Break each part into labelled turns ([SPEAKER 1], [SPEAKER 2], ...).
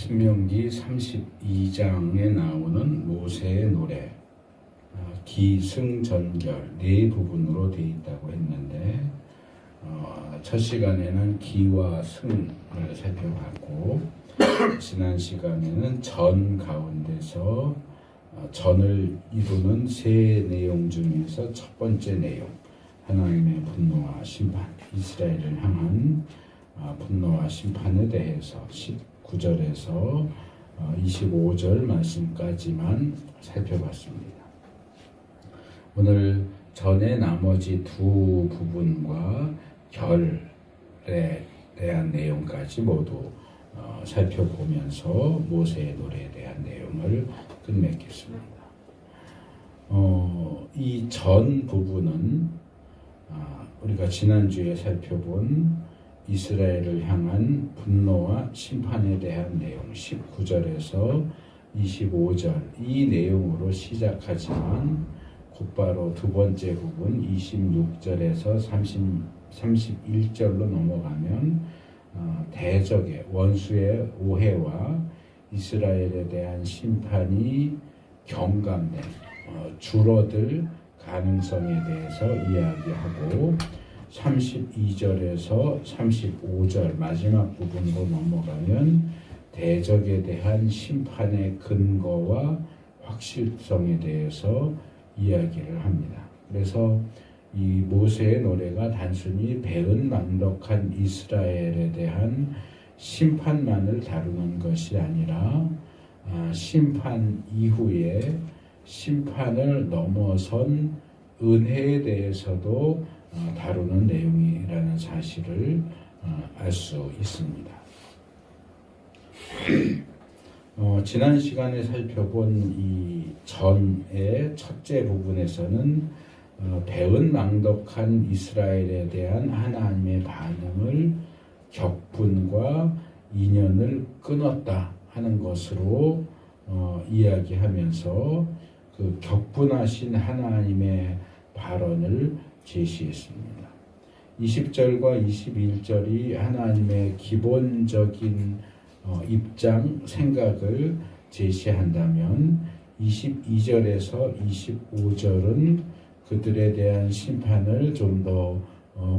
[SPEAKER 1] 신명기 32장에 나오는 모세의 노래, 기승전결 네 부분으로 되어 있다고 했는데, 첫 시간에는 기와 승을 살펴봤고, 지난 시간에는 전 가운데서 전을 이루는 세 내용 중에서 첫 번째 내용, 하나님의 분노와 심판, 이스라엘을 향한 분노와 심판에 대해서 19절에서 25절 말씀까지만 살펴봤습니다. 오늘 전의 나머지 두 부분과 결에 대한 내용까지 모두 살펴보면서 모세의 노래에 대한 내용을 끝맺겠습니다. 이 전 부분은 우리가 지난주에 살펴본 이스라엘을 향한 분노와 심판에 대한 내용 19절에서 25절 이 내용으로 시작하지만 곧바로 두 번째 부분 26절에서 31절로 넘어가면 대적의 원수의 오해와 이스라엘에 대한 심판이 경감된 줄어들 가능성에 대해서 이야기하고 32절에서 35절 마지막 부분으로 넘어가면 대적에 대한 심판의 근거와 확실성에 대해서 이야기를 합니다. 그래서 이 모세의 노래가 단순히 배은망덕한 이스라엘에 대한 심판만을 다루는 것이 아니라 심판 이후에 심판을 넘어선 은혜에 대해서도 다루는 내용이라는 사실을 알 수 있습니다. 지난 시간에 살펴본 이 전의 첫째 부분에서는 배은망덕한 이스라엘에 대한 하나님의 반응을 격분과 인연을 끊었다 하는 것으로 이야기하면서 그 격분하신 하나님의 발언을 제시했습니다. 20절과 21절이 하나님의 기본적인 입장, 생각을 제시한다면 22절에서 25절은 그들에 대한 심판을 좀 더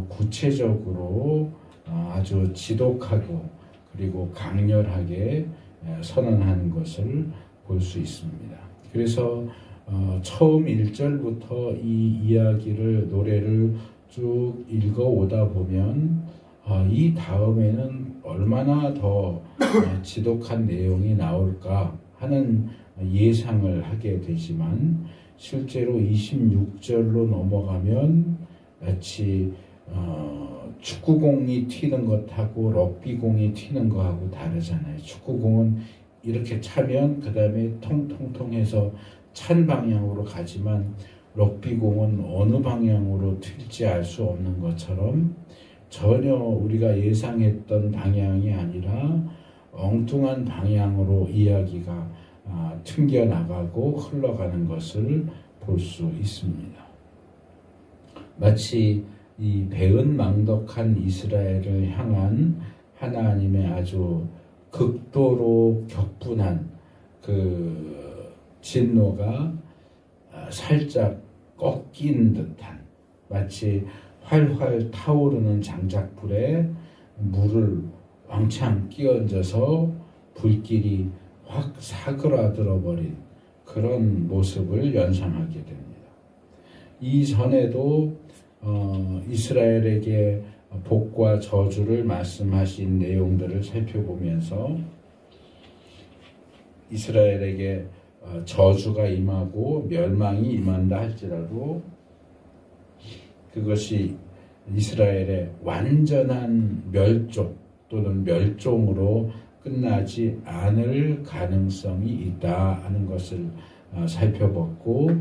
[SPEAKER 1] 구체적으로 아주 지독하고 그리고 강렬하게 선언하는 것을 볼 수 있습니다. 그래서 처음 1절부터 이 이야기를 노래를 쭉 읽어오다 보면 이 다음에는 얼마나 더 지독한 내용이 나올까 하는 예상을 하게 되지만 실제로 26절로 넘어가면 마치 축구공이 튀는 것하고 럭비공이 튀는 것하고 다르잖아요. 축구공은 이렇게 차면 그 다음에 통통통 해서 찬 방향으로 가지만 럭비공은 어느 방향으로 튈지 알 수 없는 것처럼 전혀 우리가 예상했던 방향이 아니라 엉뚱한 방향으로 이야기가 튕겨나가고 흘러가는 것을 볼 수 있습니다. 마치 이 배은망덕한 이스라엘을 향한 하나님의 아주 극도로 격분한 그 진노가 살짝 꺾인 듯한, 마치 활활 타오르는 장작불에 물을 왕창 끼얹어서 불길이 확 사그라들어 버린 그런 모습을 연상하게 됩니다. 이전에도 이스라엘에게 복과 저주를 말씀하신 내용들을 살펴보면서 이스라엘에게 저주가 임하고 멸망이 임한다 할지라도 그것이 이스라엘의 완전한 멸종 또는 멸종으로 끝나지 않을 가능성이 있다 하는 것을 살펴봤고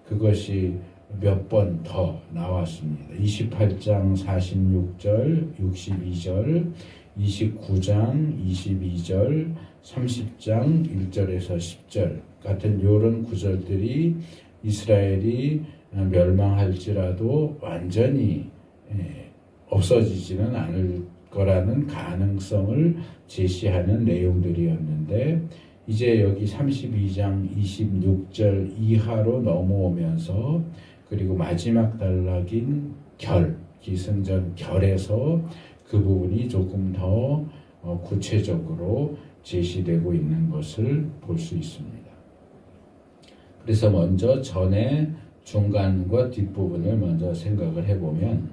[SPEAKER 1] 그것이 몇 번 더 나왔습니다. 28장 46절, 62절, 29장 22절, 30장 1절에서 10절 같은 이런 구절들이 이스라엘이 멸망할지라도 완전히 없어지지는 않을 거라는 가능성을 제시하는 내용들이었는데 이제 여기 32장 26절 이하로 넘어오면서 그리고 마지막 단락인 기승전 결에서 그 부분이 조금 더 구체적으로 제시되고 있는 것을 볼 수 있습니다. 그래서 먼저 전에 중간과 뒷부분을 먼저 생각을 해보면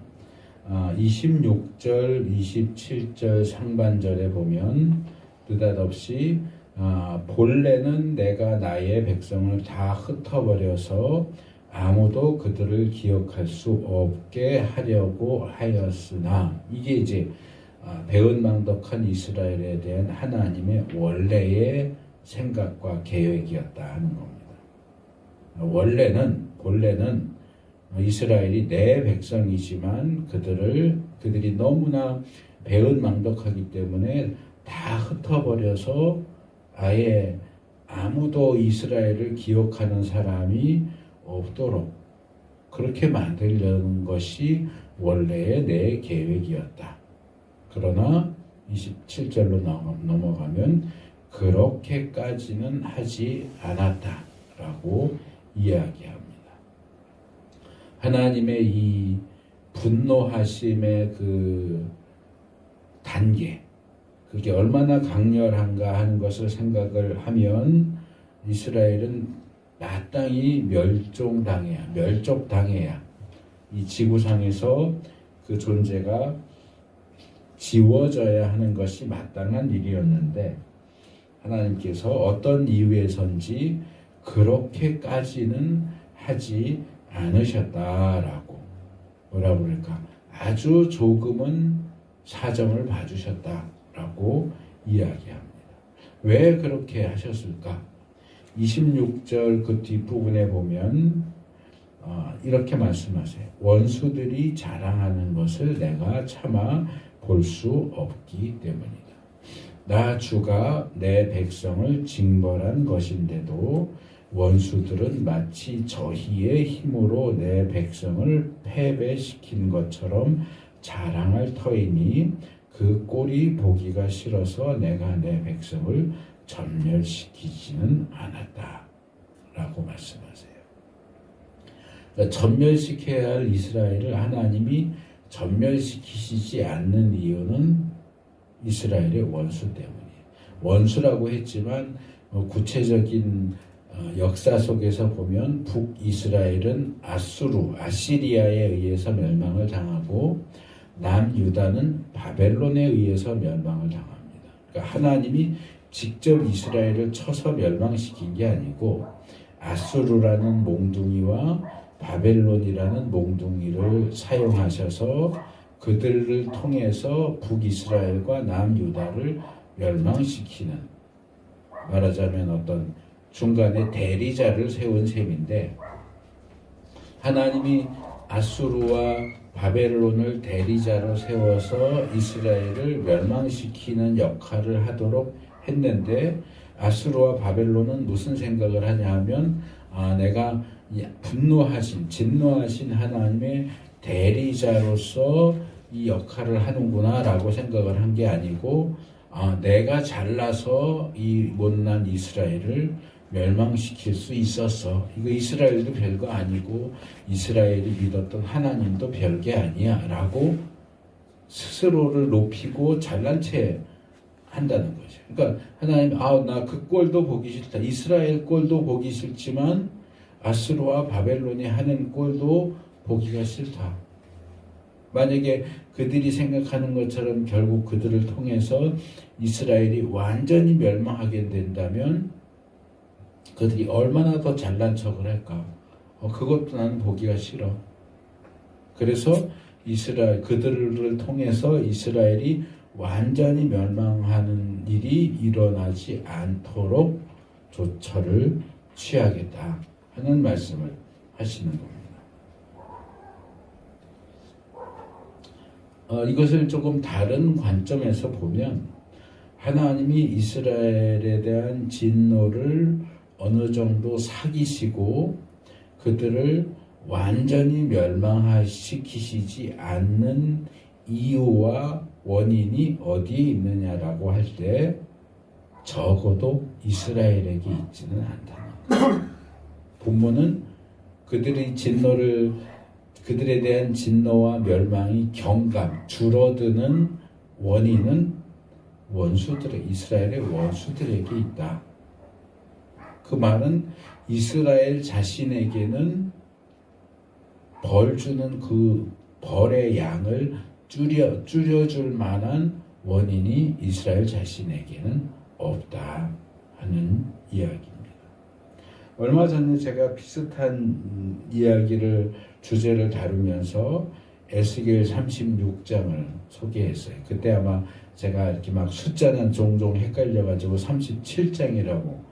[SPEAKER 1] 26절, 27절 상반절에 보면 느닷없이 본래는 내가 나의 백성을 다 흩어버려서 아무도 그들을 기억할 수 없게 하려고 하였으나 이게 이제 배은망덕한 이스라엘에 대한 하나님의 원래의 생각과 계획이었다 하는 겁니다. 본래는 이스라엘이 내 백성이지만 그들이 너무나 배은망덕하기 때문에 다 흩어버려서 아예 아무도 이스라엘을 기억하는 사람이 없도록 그렇게 만들려는 것이 원래의 내 계획이었다. 그러나 27절로 넘어가면 그렇게까지는 하지 않았다라고 이야기합니다. 하나님의 이 분노하심의 그 단계, 그게 얼마나 강렬한가 하는 것을 생각을 하면 이스라엘은 마땅히 멸족당해야 이 지구상에서 그 존재가 지워져야 하는 것이 마땅한 일이었는데 하나님께서 어떤 이유에선지 그렇게까지는 하지 않으셨다라고 뭐라 그럴까 아주 조금은 사정을 봐주셨다라고 이야기합니다. 왜 그렇게 하셨을까? 26절 그 뒷부분에 보면 이렇게 말씀하세요. 원수들이 자랑하는 것을 내가 참아 볼 수 없기 때문이다. 나 주가 내 백성을 징벌한 것인데도 원수들은 마치 저희의 힘으로 내 백성을 패배시킨 것처럼 자랑할 터이니 그 꼴이 보기가 싫어서 내가 내 백성을 전멸시키지는 않았다 라고 말씀하세요. 그러니까 전멸시켜야 할 이스라엘을 하나님이 전멸시키시지 않는 이유는 이스라엘의 원수 때문이에요. 원수라고 했지만 구체적인 역사 속에서 보면 북이스라엘은 아시리아에 의해서 멸망을 당하고 남유다는 바벨론에 의해서 멸망을 당합니다. 그러니까 하나님이 직접 이스라엘을 쳐서 멸망시킨 게 아니고 아수르라는 몽둥이와 바벨론이라는 몽둥이를 사용하셔서 그들을 통해서 북이스라엘과 남유다를 멸망시키는, 말하자면 어떤 중간에 대리자를 세운 셈인데, 하나님이 아수르와 바벨론을 대리자로 세워서 이스라엘을 멸망시키는 역할을 하도록 했는데, 아수르와 바벨론은 무슨 생각을 하냐 하면 내가 진노하신 하나님의 대리자로서 이 역할을 하는구나 라고 생각을 한 게 아니고 내가 잘나서 이 못난 이스라엘을 멸망시킬 수 있었어. 이거 이스라엘도 별거 아니고 이스라엘이 믿었던 하나님도 별게 아니야 라고 스스로를 높이고 잘난 채 한다는 거죠. 그러니까 하나님 나 그 꼴도 보기 싫다. 이스라엘 꼴도 보기 싫지만 아수르와 바벨론이 하는 꼴도 보기가 싫다. 만약에 그들이 생각하는 것처럼 결국 그들을 통해서 이스라엘이 완전히 멸망하게 된다면 그들이 얼마나 더 잘난 척을 할까? 그것도 나는 보기가 싫어. 그래서 그들을 통해서 이스라엘이 완전히 멸망하는 일이 일어나지 않도록 조처를 취하겠다 하는 말씀을 하시는 겁니다. 이것을 조금 다른 관점에서 보면 하나님이 이스라엘에 대한 진노를 어느 정도 사기시고 그들을 완전히 멸망시키시지 않는 이유와 원인이 어디에 있느냐라고 할 때 적어도 이스라엘에게 있지는 않다. 본문은 그들의 그들에 대한 진노와 멸망이 경감, 줄어드는 원인은 이스라엘의 원수들에게 있다. 그 말은 이스라엘 자신에게는 벌 주는 그 벌의 양을 줄여줄 만한 원인이 이스라엘 자신에게는 없다 하는 이야기입니다. 얼마 전에 제가 비슷한 주제를 다루면서 에스겔 36장을 소개했어요. 그때 아마 제가 이렇게 막 숫자는 종종 헷갈려가지고 37장이라고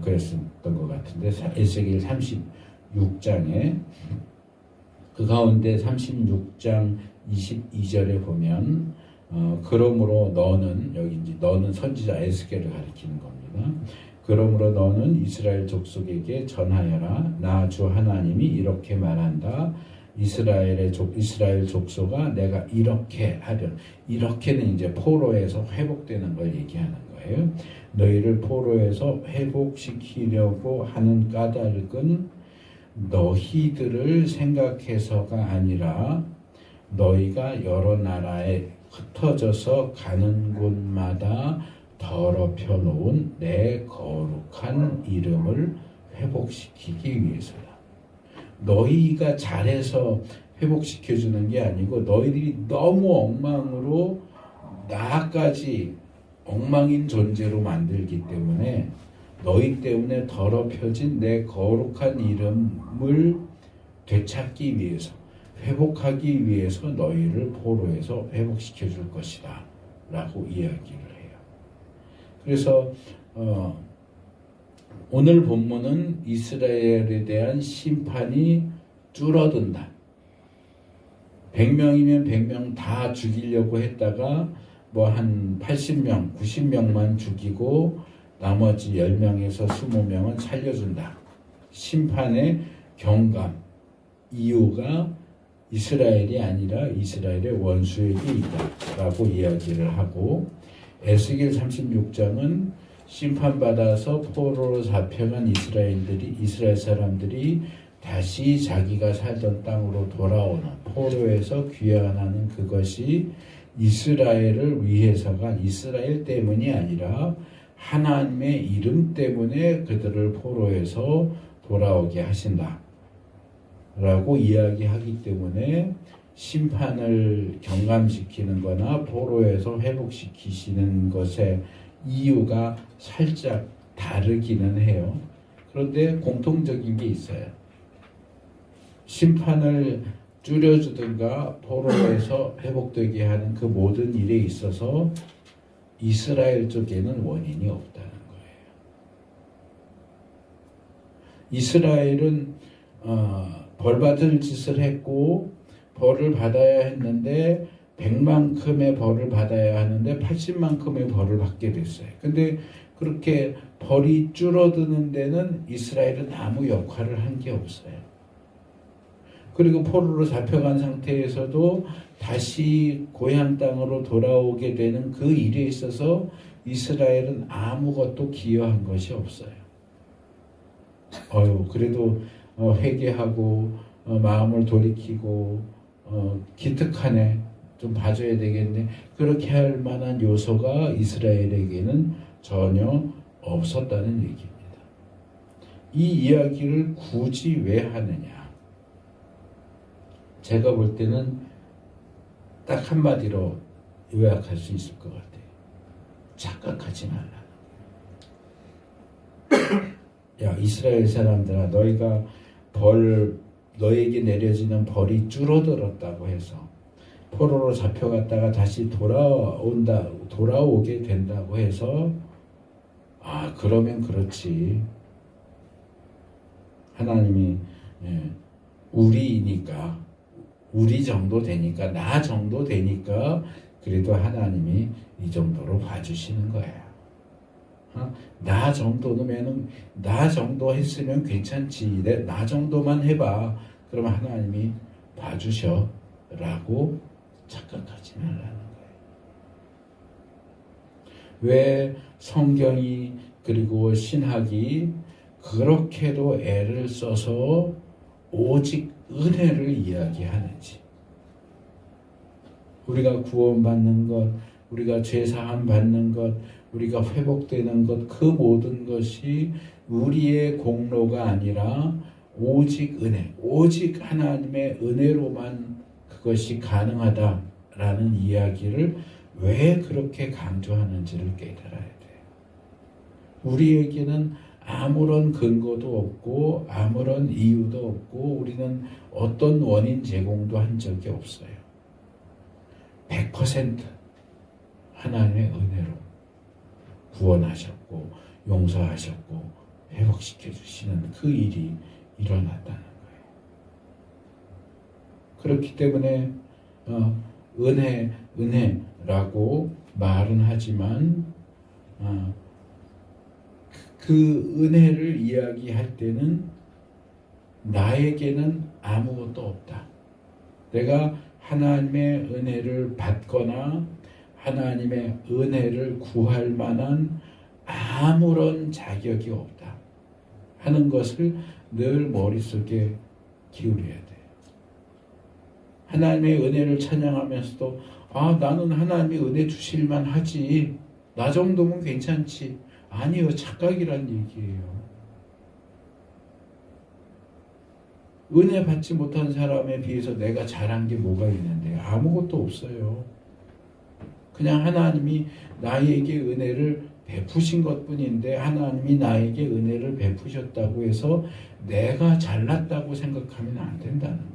[SPEAKER 1] 그랬었던 것 같은데, 에스겔 36장에 그 가운데 36장 22절에 보면 그러므로 너는, 여기 이제 너는 선지자 에스겔을 가리키는 겁니다. 그러므로 너는 이스라엘 족속에게 전하여라. 나 주 하나님이 이렇게 말한다. 이스라엘 족속아, 내가 이렇게 하련. 이렇게는 이제 포로에서 회복되는 걸 얘기하는 거예요. 너희를 포로에서 회복시키려고 하는 까닭은 너희들을 생각해서가 아니라 너희가 여러 나라에 흩어져서 가는 곳마다 더럽혀 놓은 내 거룩한 이름을 회복시키기 위해서다. 너희가 잘해서 회복시켜주는 게 아니고 너희들이 너무 엉망으로 나까지 엉망인 존재로 만들기 때문에 너희 때문에 더럽혀진 내 거룩한 이름을 되찾기 위해서, 회복하기 위해서 너희를 포로에서 회복시켜 줄 것이다 라고 이야기를 해요. 그래서 오늘 본문은 이스라엘에 대한 심판이 줄어든다. 100명이면 100명 다 죽이려고 했다가 뭐 한 80명, 90명만 죽이고 나머지 10명에서 20명은 살려준다. 심판의 경감, 이유가 이스라엘이 아니라 이스라엘의 원수에게 있다라고 이야기를 하고, 에스겔 36장은 심판받아서 포로로 잡혀간 이스라엘 사람들이 다시 자기가 살던 땅으로 돌아오는, 포로에서 귀환하는 그것이 이스라엘을 위해서가, 이스라엘 때문이 아니라 하나님의 이름 때문에 그들을 포로에서 돌아오게 하신다 라고 이야기하기 때문에 심판을 경감시키는 거나 포로에서 회복시키시는 것의 이유가 살짝 다르기는 해요. 그런데 공통적인 게 있어요. 심판을 줄여주든가 포로에서 회복되게 하는 그 모든 일에 있어서 이스라엘 쪽에는 원인이 없다는 거예요. 이스라엘은 벌받을 짓을 했고 벌을 받아야 했는데 100만큼의 벌을 받아야 하는데 80만큼의 벌을 받게 됐어요. 근데 그렇게 벌이 줄어드는 데는 이스라엘은 아무 역할을 한 게 없어요. 그리고 포로로 잡혀간 상태에서도 다시 고향 땅으로 돌아오게 되는 그 일에 있어서 이스라엘은 아무것도 기여한 것이 없어요. 그래도 회개하고 마음을 돌이키고 기특하네, 좀 봐줘야 되겠네, 그렇게 할 만한 요소가 이스라엘에게는 전혀 없었다는 얘기입니다. 이 이야기를 굳이 왜 하느냐? 제가 볼 때는 딱 한마디로 요약할 수 있을 것 같아요. 착각하지 말라. 야, 이스라엘 사람들아, 너희가 너에게 내려지는 벌이 줄어들었다고 해서 포로로 잡혀갔다가 다시 돌아오게 된다고 해서 그러면 그렇지. 하나님이 우리 정도 되니까, 나 정도 되니까 그래도 하나님이 이 정도로 봐주시는 거야. 나 정도 했으면 괜찮지. 나 정도만 해봐. 그러면 하나님이 봐주셔 라고 착각하지 말라는 거예요. 왜 성경이 그리고 신학이 그렇게도 애를 써서 오직 은혜를 이야기하는지, 우리가 구원받는 것, 우리가 죄사함 받는 것, 우리가 회복되는 것, 그 모든 것이 우리의 공로가 아니라 오직 은혜, 오직 하나님의 은혜로만 그것이 가능하다라는 이야기를 왜 그렇게 강조하는지를 깨달아야 돼요. 우리에게는 아무런 근거도 없고 아무런 이유도 없고 우리는 어떤 원인 제공도 한 적이 없어요. 100% 하나님의 은혜로 구원하셨고 용서하셨고 회복시켜 주시는 그 일이 일어났다는 거예요. 그렇기 때문에 은혜라고 말은 하지만 그 은혜를 이야기할 때는 나에게는 아무것도 없다. 내가 하나님의 은혜를 받거나 하나님의 은혜를 구할 만한 아무런 자격이 없다 하는 것을 늘 머릿속에 기울여야 돼요. 하나님의 은혜를 찬양하면서도 나는 하나님이 은혜 주실만 하지, 나 정도면 괜찮지. 아니요, 착각이란 얘기예요. 은혜 받지 못한 사람에 비해서 내가 잘한 게 뭐가 있는데 아무것도 없어요. 그냥 하나님이 나에게 은혜를 베푸신 것뿐인데 하나님이 나에게 은혜를 베푸셨다고 해서 내가 잘났다고 생각하면 안 된다는 거예요.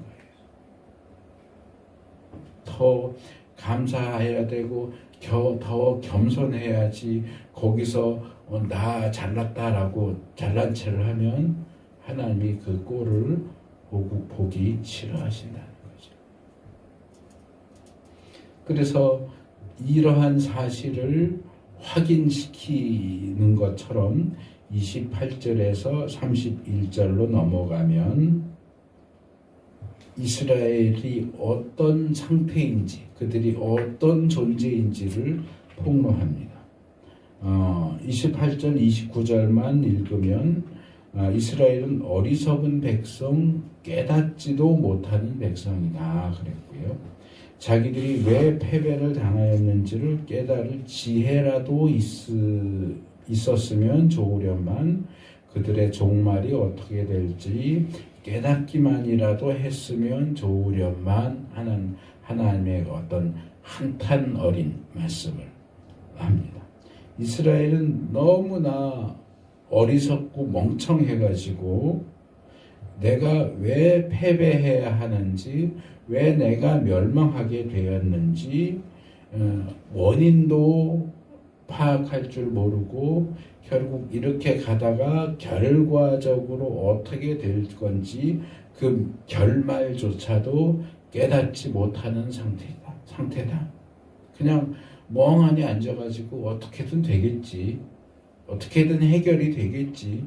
[SPEAKER 1] 더 감사해야 되고 더 겸손해야지. 거기서 나 잘났다라고 잘난 체를 하면 하나님이 그 꼴을 보기 싫어하신다는 거죠. 그래서 이러한 사실을 확인시키는 것처럼 28절에서 31절로 넘어가면 이스라엘이 어떤 상태인지, 그들이 어떤 존재인지를 폭로합니다. 28절, 29절만 읽으면 이스라엘은 어리석은 백성, 깨닫지도 못하는 백성이다 그랬고요. 자기들이 왜 패배를 당하였는지를 깨달을 지혜라도 있었으면 좋으련만 그들의 종말이 어떻게 될지 깨닫기만이라도 했으면 좋으련만 하는 하나님의 어떤 한탄 어린 말씀을 합니다. 이스라엘은 너무나 어리석고 멍청해가지고 내가 왜 패배해야 하는지, 왜 내가 멸망하게 되었는지 원인도 파악할 줄 모르고 결국 이렇게 가다가 결과적으로 어떻게 될 건지 그 결말조차도 깨닫지 못하는 상태다. 그냥 멍하니 앉아가지고 어떻게든 되겠지. 어떻게든 해결이 되겠지.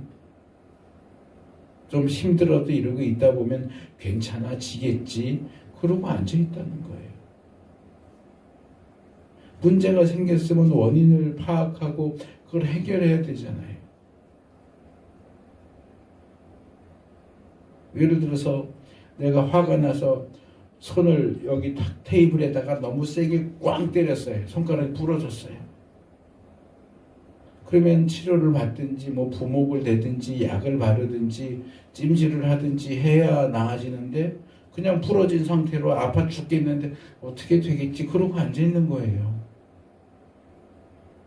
[SPEAKER 1] 좀 힘들어도 이러고 있다 보면 괜찮아지겠지. 그러고 앉아있다는 거예요. 문제가 생겼으면 원인을 파악하고 그걸 해결해야 되잖아요. 예를 들어서 내가 화가 나서 손을 여기 테이블에다가 너무 세게 꽝 때렸어요. 손가락이 부러졌어요. 그러면 치료를 받든지 부목을 대든지 약을 바르든지 찜질을 하든지 해야 나아지는데 그냥 부러진 상태로 아파 죽겠는데 어떻게 되겠지? 그러고 앉아있는 거예요.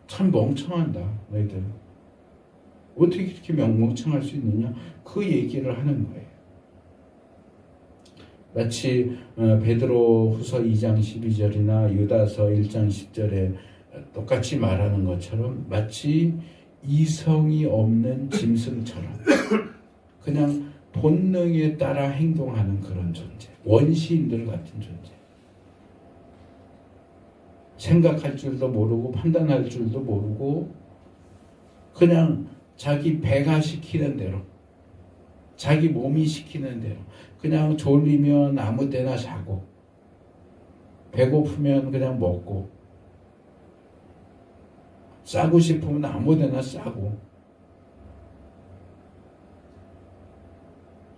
[SPEAKER 1] 참 멍청하다 너희들. 어떻게 이렇게 멍청할 수 있느냐? 그 얘기를 하는 거예요. 마치 베드로 후서 2장 12절이나 유다서 1장 10절에 똑같이 말하는 것처럼 마치 이성이 없는 짐승처럼 그냥 본능에 따라 행동하는 그런 존재, 원시인들 같은 존재. 생각할 줄도 모르고 판단할 줄도 모르고 그냥 자기 배가 시키는 대로, 자기 몸이 시키는 대로 그냥 졸리면 아무 때나 자고 배고프면 그냥 먹고 싸고 싶으면 아무데나 싸고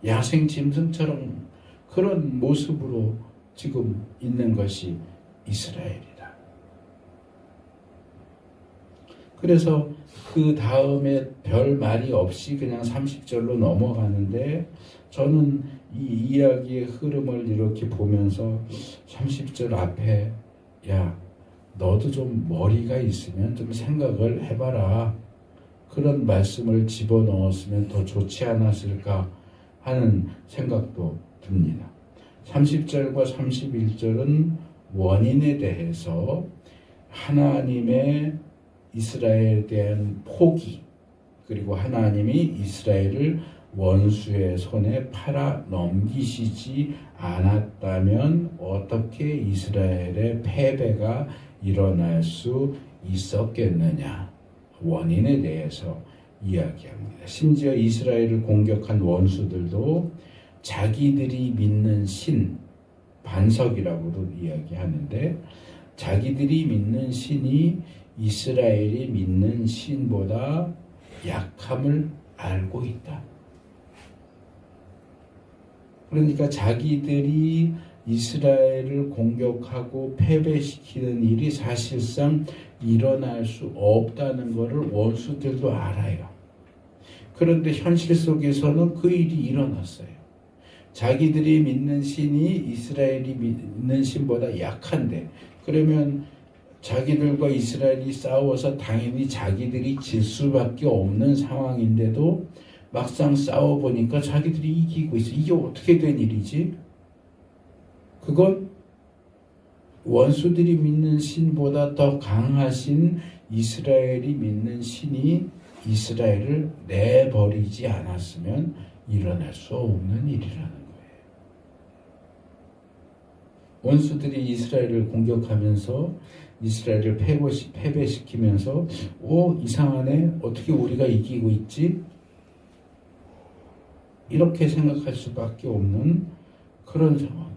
[SPEAKER 1] 야생 짐승처럼 그런 모습으로 지금 있는 것이 이스라엘이다. 그래서 그 다음에 별 말이 없이 그냥 30절로 넘어가는데 저는 이 이야기의 흐름을 이렇게 보면서 30절 앞에 야 너도 좀 머리가 있으면 좀 생각을 해봐라. 그런 말씀을 집어넣었으면 더 좋지 않았을까 하는 생각도 듭니다. 30절과 31절은 원인에 대해서 하나님의 이스라엘에 대한 포기 그리고 하나님이 이스라엘을 원수의 손에 팔아 넘기시지 않았다면 어떻게 이스라엘의 패배가 일어날 수 있었겠느냐 원인에 대해서 이야기합니다. 심지어 이스라엘을 공격한 원수들도 자기들이 믿는 신 반석이라고도 이야기하는데 자기들이 믿는 신이 이스라엘이 믿는 신보다 약함을 알고 있다. 그러니까 자기들이 이스라엘을 공격하고 패배시키는 일이 사실상 일어날 수 없다는 것을 원수들도 알아요. 그런데 현실 속에서는 그 일이 일어났어요. 자기들이 믿는 신이 이스라엘이 믿는 신보다 약한데 그러면 자기들과 이스라엘이 싸워서 당연히 자기들이 질 수밖에 없는 상황인데도 막상 싸워보니까 자기들이 이기고 있어. 이게 어떻게 된 일이지? 그건 원수들이 믿는 신보다 더 강하신 이스라엘이 믿는 신이 이스라엘을 내버리지 않았으면 일어날 수 없는 일이라는 거예요. 원수들이 이스라엘을 공격하면서 이스라엘을 패배시키면서 이상하네. 어떻게 우리가 이기고 있지? 이렇게 생각할 수밖에 없는 그런 상황.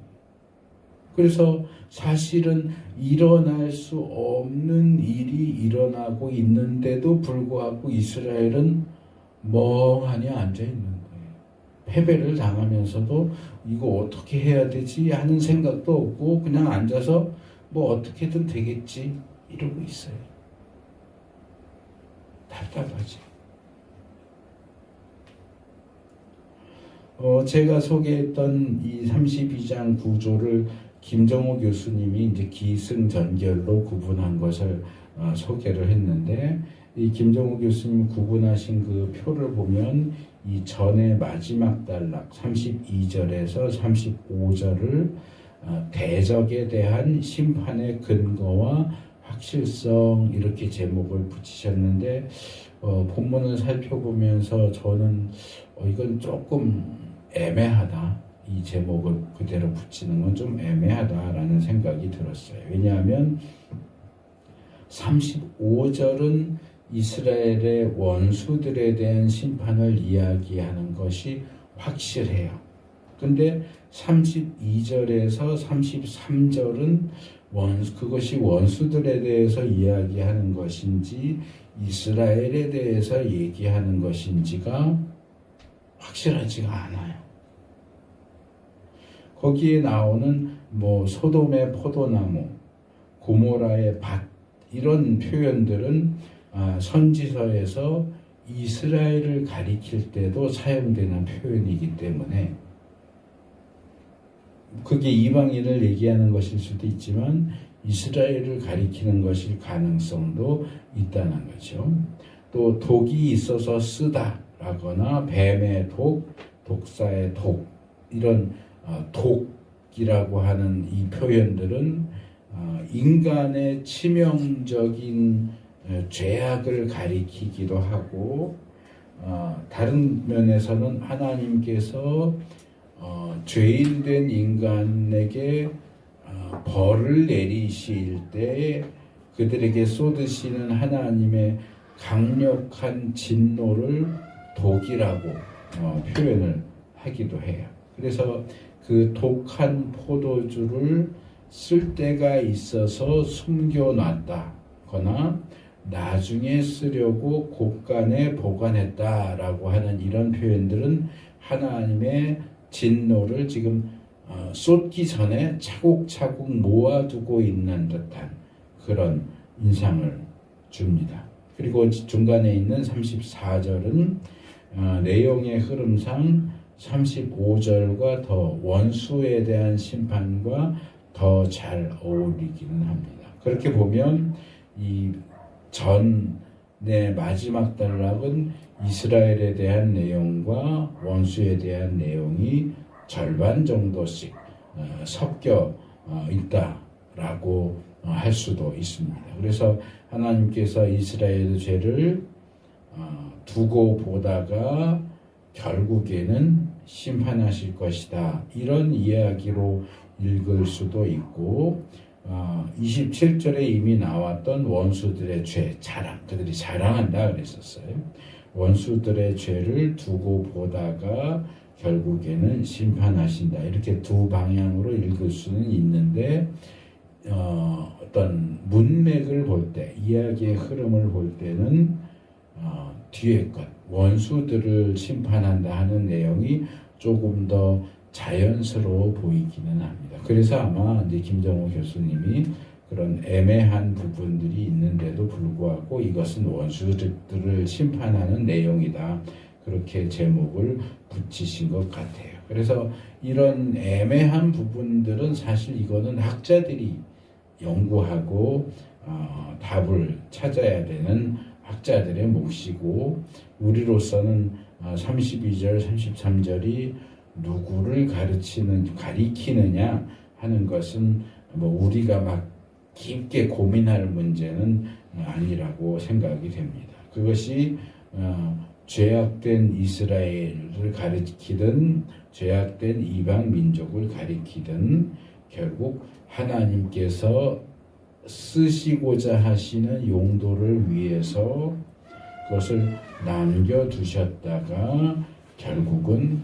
[SPEAKER 1] 그래서 사실은 일어날 수 없는 일이 일어나고 있는데도 불구하고 이스라엘은 멍하니 앉아있는 거예요. 패배를 당하면서도 이거 어떻게 해야 되지 하는 생각도 없고 그냥 앉아서 뭐 어떻게든 되겠지 이러고 있어요. 답답하지. 제가 소개했던 이 32장 구조를 김정호 교수님이 이제 기승전결로 구분한 것을 소개를 했는데 이 김정호 교수님 구분하신 그 표를 보면 이 전의 마지막 단락 32절에서 35절을 대적에 대한 심판의 근거와 확실성 이렇게 제목을 붙이셨는데 본문을 살펴보면서 저는 이건 조금 애매하다. 이 제목을 그대로 붙이는 건 좀 애매하다라는 생각이 들었어요. 왜냐하면 35절은 이스라엘의 원수들에 대한 심판을 이야기하는 것이 확실해요. 근데 32절에서 33절은 그것이 원수들에 대해서 이야기하는 것인지 이스라엘에 대해서 얘기하는 것인지가 확실하지가 않아요. 거기에 나오는 뭐 소돔의 포도나무, 고모라의 밭 이런 표현들은 선지서에서 이스라엘을 가리킬 때도 사용되는 표현이기 때문에 그게 이방인을 얘기하는 것일 수도 있지만 이스라엘을 가리키는 것일 가능성도 있다는 거죠. 또 독이 있어서 쓰다라거나 뱀의 독, 독사의 독 이런 독이라고 하는 이 표현들은 인간의 치명적인 죄악을 가리키기도 하고 다른 면에서는 하나님께서 죄인된 인간에게 벌을 내리실 때 그들에게 쏟으시는 하나님의 강력한 진노를 독이라고 표현을 하기도 해요. 그래서 그 독한 포도주를 쓸 데가 있어서 숨겨놨다거나 나중에 쓰려고 곳간에 보관했다라고 하는 이런 표현들은 하나님의 진노를 지금 쏟기 전에 차곡차곡 모아두고 있는 듯한 그런 인상을 줍니다. 그리고 중간에 있는 34절은 내용의 흐름상 35절과 더 원수에 대한 심판과 더 잘 어울리기는 합니다. 그렇게 보면 이 전의 마지막 단락은 이스라엘에 대한 내용과 원수에 대한 내용이 절반 정도씩 섞여 있다라고 할 수도 있습니다. 그래서 하나님께서 이스라엘의 죄를 두고 보다가 결국에는 심판하실 것이다. 이런 이야기로 읽을 수도 있고 27절에 이미 나왔던 원수들의 죄, 자랑, 그들이 자랑한다 그랬었어요. 원수들의 죄를 두고 보다가 결국에는 심판하신다. 이렇게 두 방향으로 읽을 수는 있는데 어떤 문맥을 볼 때, 이야기의 흐름을 볼 때는 뒤에 것, 원수들을 심판한다 하는 내용이 조금 더 자연스러워 보이기는 합니다. 그래서 아마 이제 김정호 교수님이 그런 애매한 부분들이 있는데도 불구하고 이것은 원수들을 심판하는 내용이다. 그렇게 제목을 붙이신 것 같아요. 그래서 이런 애매한 부분들은 사실 이거는 학자들이 연구하고 답을 찾아야 되는 학자들의 몫이고 우리로서는 32절, 33절이 누구를 가리키느냐 하는 것은 뭐 우리가 막 깊게 고민할 문제는 아니라고 생각이 됩니다. 그것이 죄악된 이스라엘을 가리키든 죄악된 이방 민족을 가리키든 결국 하나님께서 쓰시고자 하시는 용도를 위해서 그것을 남겨두셨다가 결국은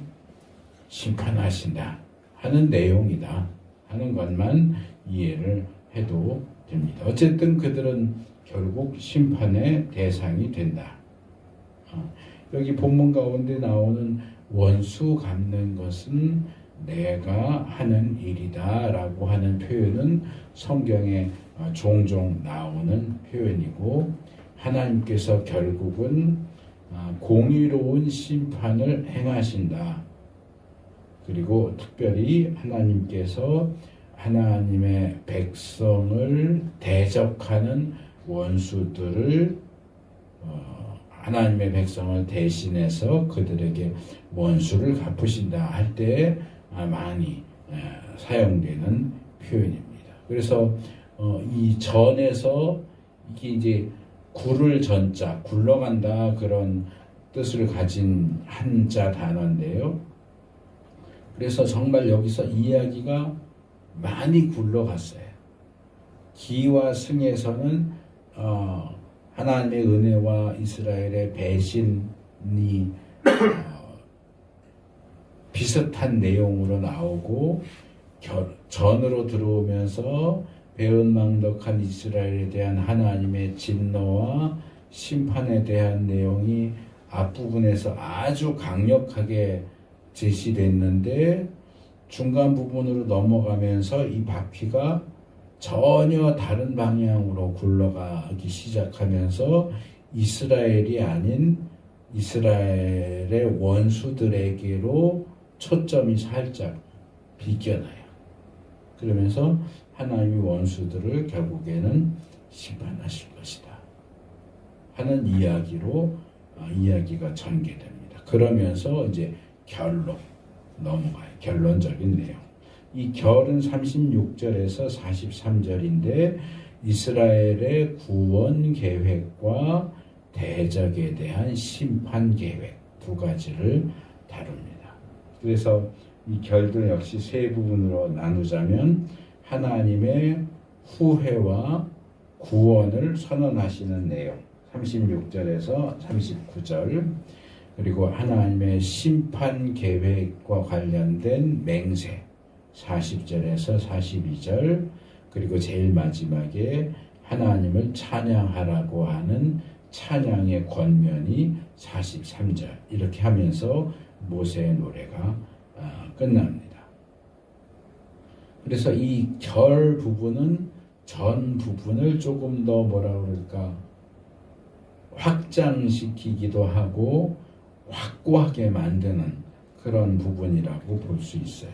[SPEAKER 1] 심판하신다 하는 내용이다 하는 것만 이해를 해도 됩니다. 어쨌든 그들은 결국 심판의 대상이 된다. 여기 본문 가운데 나오는 원수 갚는 것은 내가 하는 일이다 라고 하는 표현은 성경에 종종 나오는 표현이고 하나님께서 결국은 공의로운 심판을 행하신다. 그리고 특별히 하나님께서 하나님의 백성을 대적하는 원수들을 하나님의 백성을 대신해서 그들에게 원수를 갚으신다 할 때 많이 사용되는 표현입니다. 그래서 이 전에서 이게 이제 굴을 전자, 굴러간다 그런 뜻을 가진 한자 단어인데요. 그래서 정말 여기서 이야기가 많이 굴러갔어요. 기와 승에서는 하나님의 은혜와 이스라엘의 배신이 비슷한 내용으로 나오고 전으로 들어오면서 배은망덕한 이스라엘에 대한 하나님의 진노와 심판에 대한 내용이 앞부분에서 아주 강력하게 제시됐는데 중간 부분으로 넘어가면서 이 바퀴가 전혀 다른 방향으로 굴러가기 시작하면서 이스라엘이 아닌 이스라엘의 원수들에게로 초점이 살짝 비껴나요. 그러면서 하나님이 원수들을 결국에는 심판하실 것이다 하는 이야기로 이야기가 전개됩니다. 그러면서 이제 결론 넘어가요. 결론적인 내용. 이 결은 36절에서 43절인데 이스라엘의 구원 계획과 대적에 대한 심판 계획 두 가지를 다룹니다. 그래서 이 결도 역시 세 부분으로 나누자면 하나님의 후회와 구원을 선언하시는 내용 36절에서 39절 그리고 하나님의 심판 계획과 관련된 맹세 40절에서 42절 그리고 제일 마지막에 하나님을 찬양하라고 하는 찬양의 권면이 43절 이렇게 하면서 모세의 노래가 끝납니다. 그래서 이 결 부분은 전 부분을 조금 더 뭐라 그럴까 확장시키기도 하고 확고하게 만드는 그런 부분이라고 볼 수 있어요.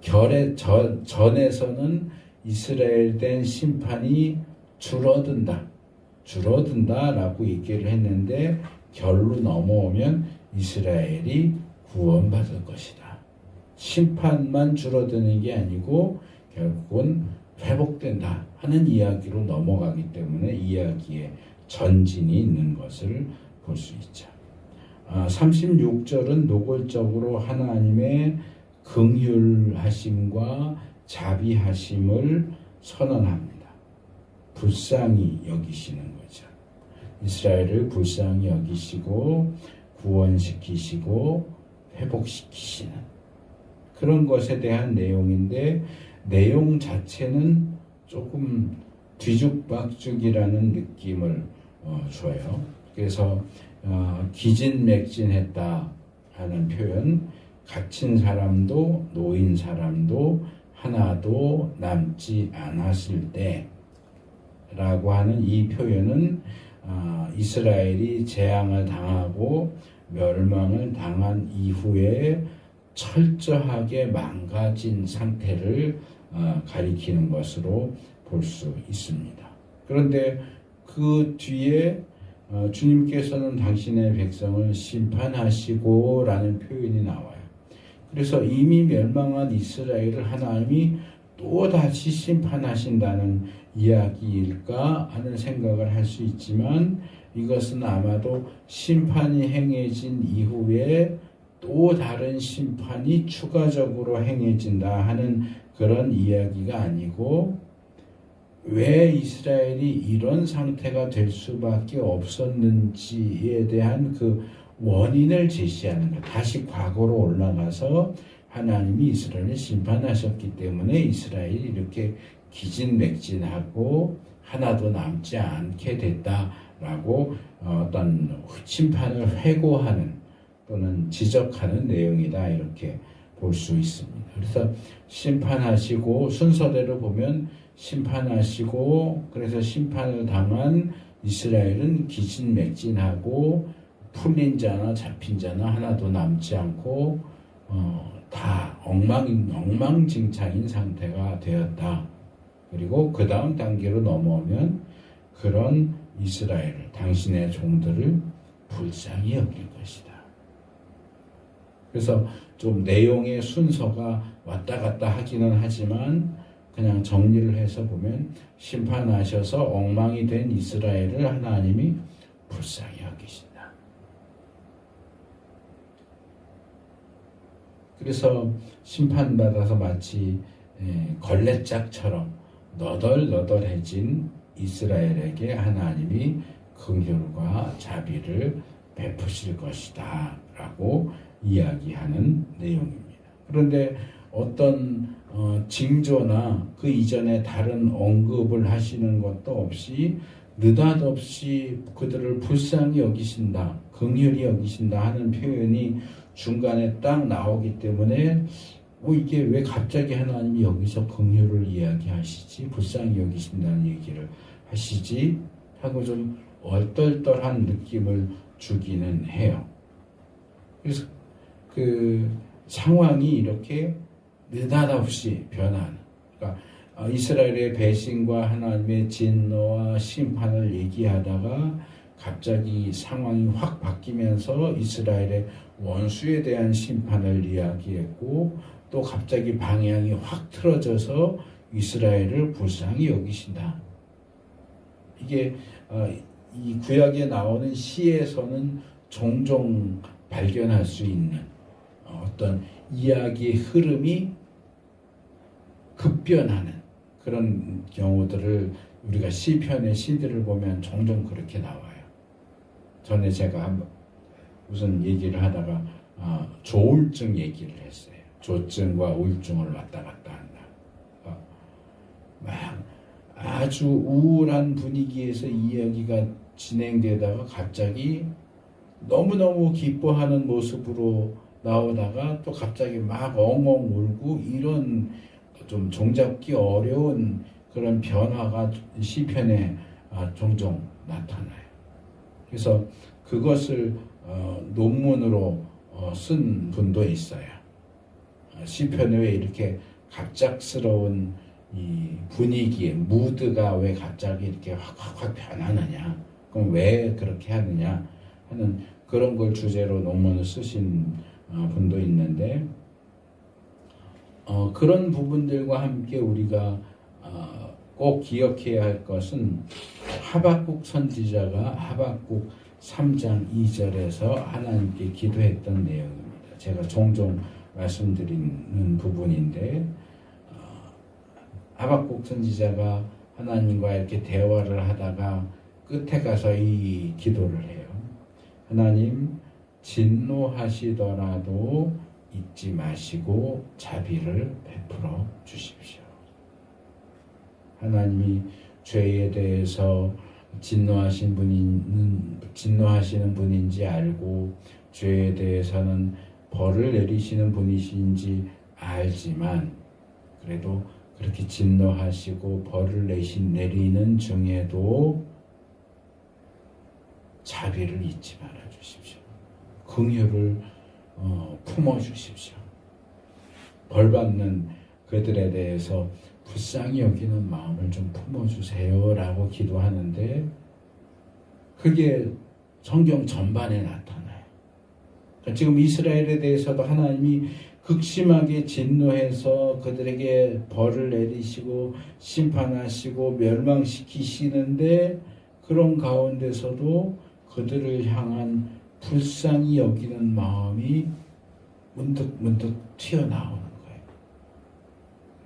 [SPEAKER 1] 결의 전에서는 이스라엘 된 심판이 줄어든다라고 얘기를 했는데 결로 넘어오면 이스라엘이 구원받을 것이다. 심판만 줄어드는 게 아니고 결국은 회복된다 하는 이야기로 넘어가기 때문에 이야기에 전진이 있는 것을 볼 수 있죠. 36절은 노골적으로 하나님의 긍휼하심과 자비하심을 선언합니다. 불쌍히 여기시는 거죠. 이스라엘을 불쌍히 여기시고 구원시키시고 회복시키시는 그런 것에 대한 내용인데 내용 자체는 조금 뒤죽박죽이라는 느낌을 줘요. 그래서 기진맥진했다 하는 표현, 갇힌 사람도 놓인 사람도 하나도 남지 않았을 때라고 하는 이 표현은 이스라엘이 재앙을 당하고 멸망을 당한 이후에 철저하게 망가진 상태를 가리키는 것으로 볼 수 있습니다. 그런데 그 뒤에 주님께서는 당신의 백성을 심판하시고 라는 표현이 나와요. 그래서 이미 멸망한 이스라엘을 하나님이 또다시 심판하신다는 이야기일까 하는 생각을 할 수 있지만 이것은 아마도 심판이 행해진 이후에 또 다른 심판이 추가적으로 행해진다 하는 그런 이야기가 아니고 왜 이스라엘이 이런 상태가 될 수밖에 없었는지에 대한 그 원인을 제시하는 것. 다시 과거로 올라가서 하나님이 이스라엘을 심판하셨기 때문에 이스라엘이 이렇게 기진맥진하고 하나도 남지 않게 됐다라고 어떤 심판을 회고하는 또는 지적하는 내용이다 이렇게 볼 수 있습니다. 그래서 심판하시고 순서대로 보면 심판하시고 그래서 심판을 당한 이스라엘은 기진맥진하고 풀린 자나 잡힌 자나 하나도 남지 않고 다 엉망진창인 상태가 되었다. 그리고 그 다음 단계로 넘어오면 그런 이스라엘을 당신의 종들을 불쌍히 여길 것이다. 그래서 좀 내용의 순서가 왔다 갔다 하기는 하지만 그냥 정리를 해서 보면 심판하셔서 엉망이 된 이스라엘을 하나님이 불쌍히 여기신다. 그래서 심판받아서 마치 걸레짝처럼 너덜너덜해진 이스라엘에게 하나님이 긍휼과 자비를 베푸실 것이다 라고 이야기하는 내용입니다. 그런데 어떤 징조나 그 이전에 다른 언급을 하시는 것도 없이 느닷없이 그들을 불쌍히 여기신다, 긍휼히 여기신다 하는 표현이 중간에 딱 나오기 때문에 이게 왜 갑자기 하나님이 여기서 긍휼을 이야기하시지, 불쌍히 여기신다는 얘기를 하시지 하고 좀 얼떨떨한 느낌을 주기는 해요. 그래서 그 상황이 이렇게 느닷없이 변하는, 그러니까 이스라엘의 배신과 하나님의 진노와 심판을 얘기하다가 갑자기 상황이 확 바뀌면서 이스라엘의 원수에 대한 심판을 이야기했고 또 갑자기 방향이 확 틀어져서 이스라엘을 불쌍히 여기신다. 이게 이 구약에 나오는 시에서는 종종 발견할 수 있는 어떤 이야기의 흐름이 급변하는 그런 경우들을 우리가 시편의 시들을 보면 종종 그렇게 나와요. 전에 제가 무슨 얘기를 하다가 조울증 얘기를 했어요. 조증과 우울증을 왔다 갔다 한다. 막 아주 우울한 분위기에서 이야기가 진행되다가 갑자기 너무너무 기뻐하는 모습으로 나오다가 또 갑자기 막 엉엉 울고 이런 좀 종잡기 어려운 그런 변화가 시편에 종종 나타나요. 그래서 그것을 논문으로 쓴 분도 있어요. 시편에 왜 이렇게 갑작스러운 이 분위기에 무드가 왜 갑자기 이렇게 확 변하느냐, 그럼 왜 그렇게 하느냐 하는 그런 걸 주제로 논문을 쓰신 분도 있는데, 그런 부분들과 함께 우리가 꼭 기억해야 할 것은 하박국 선지자가 하박국 3장 2절에서 하나님께 기도했던 내용입니다. 제가 종종 말씀드리는 부분인데, 하박국 선지자가 하나님과 이렇게 대화를 하다가 끝에 가서 이 기도를 해요. 하나님, 진노하시더라도 잊지 마시고 자비를 베풀어 주십시오. 하나님이 죄에 대해서 진노하시는 분인지 알고 죄에 대해서는 벌을 내리시는 분이신지 알지만 그래도 그렇게 진노하시고 벌을 내리는 중에도 자비를 잊지 말아 주십시오. 긍휼을 품어 주십시오. 벌 받는 그들에 대해서 불쌍히 여기는 마음을 좀 품어 주세요라고 기도하는데, 그게 성경 전반에 나타나요. 그러니까 지금 이스라엘에 대해서도 하나님이 극심하게 진노해서 그들에게 벌을 내리시고 심판하시고 멸망시키시는데, 그런 가운데서도 그들을 향한 불쌍히 여기는 마음이 문득 튀어나오는 거예요.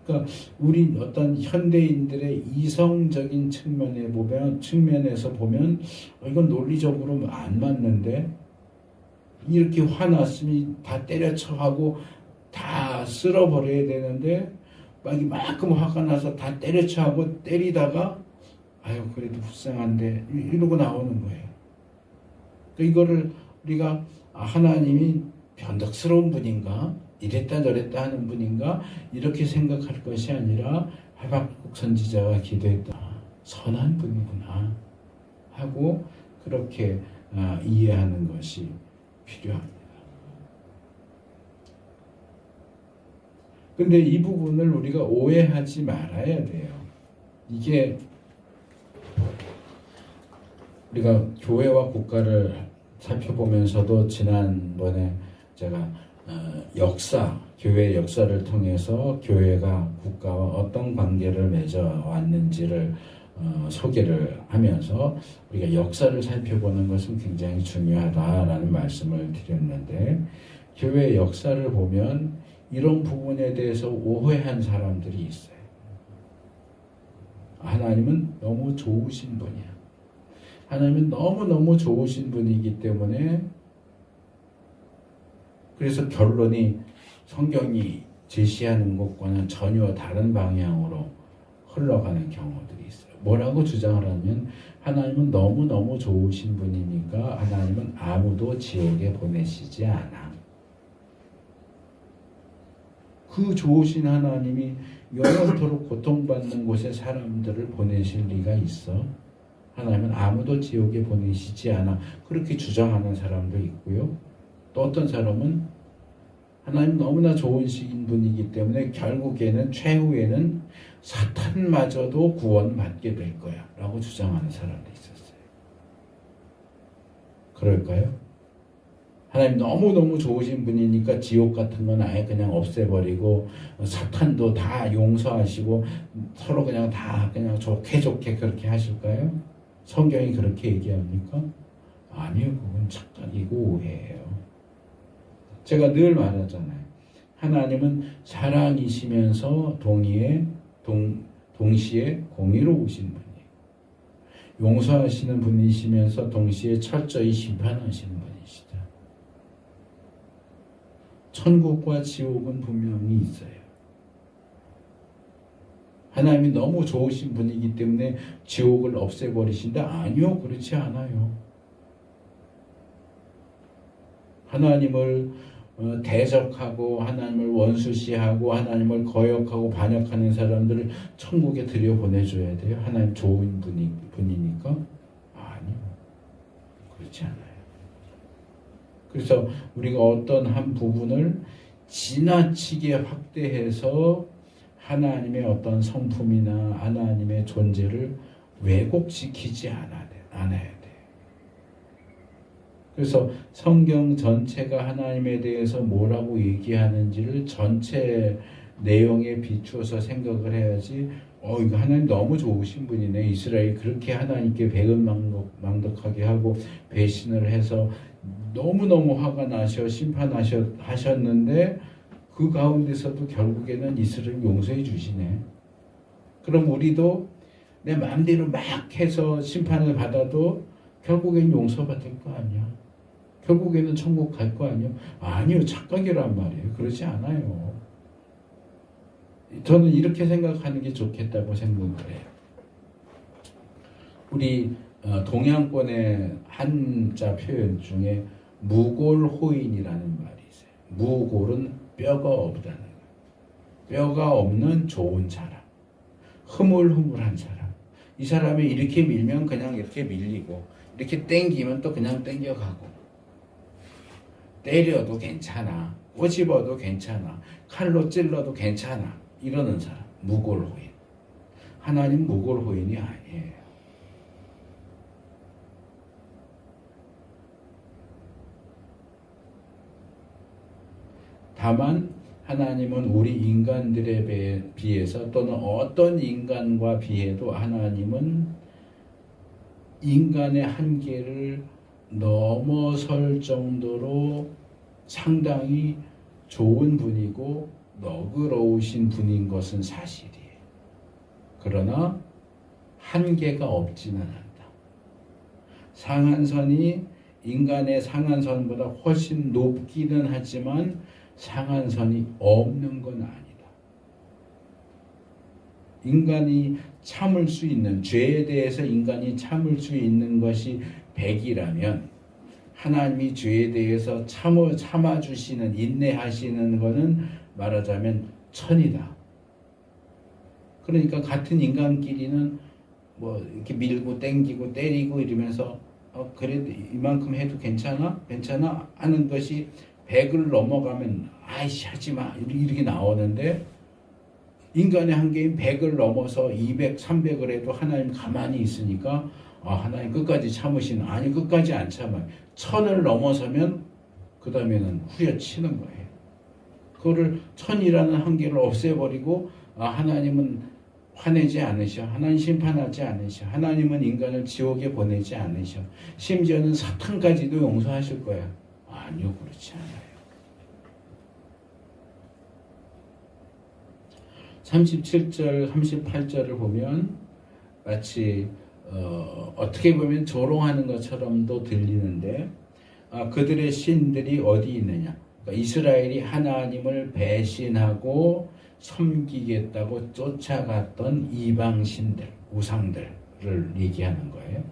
[SPEAKER 1] 그러니까 우리 어떤 현대인들의 이성적인 측면에서 보면 이건 논리적으로 안 맞는데, 이렇게 화났으면 다 때려쳐 하고 다 쓸어버려야 되는데 막 이만큼 화가 나서 다 때려쳐 하고 때리다가 아유 그래도 불쌍한데 이러고 나오는 거예요. 이거를 우리가 하나님이 변덕스러운 분인가, 이랬다 저랬다 하는 분인가, 이렇게 생각할 것이 아니라 하박국 선지자가 기도했다, 선한 분이구나 하고 그렇게 이해하는 것이 필요합니다. 근데 이 부분을 우리가 오해하지 말아야 돼요. 이게 우리가 교회와 국가를 살펴보면서도 지난번에 제가 교회의 역사를 통해서 교회가 국가와 어떤 관계를 맺어왔는지를 소개를 하면서 우리가 역사를 살펴보는 것은 굉장히 중요하다라는 말씀을 드렸는데, 교회의 역사를 보면 이런 부분에 대해서 오해한 사람들이 있어요. 하나님은 너무 좋으신 분이야. 하나님은 너무너무 좋으신 분이기 때문에, 그래서 결론이 성경이 제시하는 것과는 전혀 다른 방향으로 흘러가는 경우들이 있어요. 뭐라고 주장을 하면 하나님은 너무너무 좋으신 분이니까 하나님은 아무도 지옥에 보내시지 않아. 그 좋으신 하나님이 영원토록 고통받는 곳에 사람들을 보내실 리가 있어? 하나님은 아무도 지옥에 보내시지 않아. 그렇게 주장하는 사람도 있고요. 또 어떤 사람은 하나님 너무나 좋으신 분이기 때문에 결국에는 최후에는 사탄마저도 구원받게 될 거야 라고 주장하는 사람도 있었어요. 그럴까요? 하나님 너무너무 좋으신 분이니까 지옥 같은 건 아예 그냥 없애버리고 사탄도 다 용서하시고 서로 그냥 다 그냥 좋게 그렇게 하실까요? 성경이 그렇게 얘기합니까? 아니요, 그건 착각이고 오해예요. 제가 늘 말하잖아요. 하나님은 사랑이시면서 동시에 공의로우신 분이에요. 용서하시는 분이시면서 동시에 철저히 심판하시는 분이시다. 천국과 지옥은 분명히 있어요. 하나님이 너무 좋으신 분이기 때문에 지옥을 없애버리신다? 아니요, 그렇지 않아요. 하나님을 대적하고 하나님을 원수시하고 하나님을 거역하고 반역하는 사람들을 천국에 들여보내줘야 돼요. 하나님 좋은 분이니까? 아니요, 그렇지 않아요. 그래서 우리가 어떤 한 부분을 지나치게 확대해서 하나님의 어떤 성품이나 하나님의 존재를 왜곡시키지 않아야 돼. 그래서 성경 전체가 하나님에 대해서 뭐라고 얘기하는지를 전체 내용에 비추어서 생각을 해야지. 이거 하나님 너무 좋으신 분이네. 이스라엘이 그렇게 하나님께 배은망덕하게 하고 배신을 해서 너무너무 화가 나셔 심판하셨는데 그 가운데서도 결국에는 이스라엘 용서해 주시네. 그럼 우리도 내 마음대로 막 해서 심판을 받아도 결국엔 용서받을 거 아니야. 결국에는 천국 갈 거 아니야. 아니요, 착각이란 말이에요. 그러지 않아요. 저는 이렇게 생각하는 게 좋겠다고 생각을 해요. 우리 동양권의 한자 표현 중에 무골호인이라는 말이 있어요. 무골은 뼈가 없다는 거예요. 뼈가 없는 좋은 사람, 흐물흐물한 사람. 이 사람이 이렇게 밀면 그냥 이렇게 밀리고, 이렇게 땡기면 또 그냥 땡겨가고, 때려도 괜찮아, 꼬집어도 괜찮아, 칼로 찔러도 괜찮아, 이러는 사람, 무골호인. 하나님 무골호인이 아니에요. 다만 하나님은 우리 인간들에 비해서 또는 어떤 인간과 비해도 하나님은 인간의 한계를 넘어설 정도로 상당히 좋은 분이고 너그러우신 분인 것은 사실이에요. 그러나 한계가 없지는 않다. 상한선이 인간의 상한선보다 훨씬 높기는 하지만 상한선이 없는 건 아니다. 인간이 참을 수 있는, 죄에 대해서 인간이 참을 수 있는 것이 100이라면 하나님이 죄에 대해서 참아주시는, 인내하시는 것은 말하자면 1000이다. 그러니까 같은 인간끼리는 뭐 이렇게 밀고 땡기고 때리고 이러면서 그래도 이만큼 해도 괜찮아? 괜찮아? 하는 것이 100을 넘어가면 아이씨 하지마 이렇게 나오는데, 인간의 한계인 100을 넘어서 200, 300을 해도 하나님 가만히 있으니까 하나님 끝까지 참으시는, 아니 끝까지 안 참아요. 1000을 넘어서면 그 다음에는 후려치는 거예요. 그거를 1000이라는 한계를 없애버리고 하나님은 화내지 않으셔. 하나님 심판하지 않으셔. 하나님은 인간을 지옥에 보내지 않으셔. 심지어는 사탄까지도 용서하실 거야. 아니요, 그렇지 않아요. 37절, 38절을 보면 마치 어떻게 보면 조롱하는 것처럼도 들리는데, 그들의 신들이 어디 있느냐? 그러니까 이스라엘이 하나님을 배신하고 섬기겠다고 쫓아갔던 이방 신들, 우상들을 얘기하는 거예요.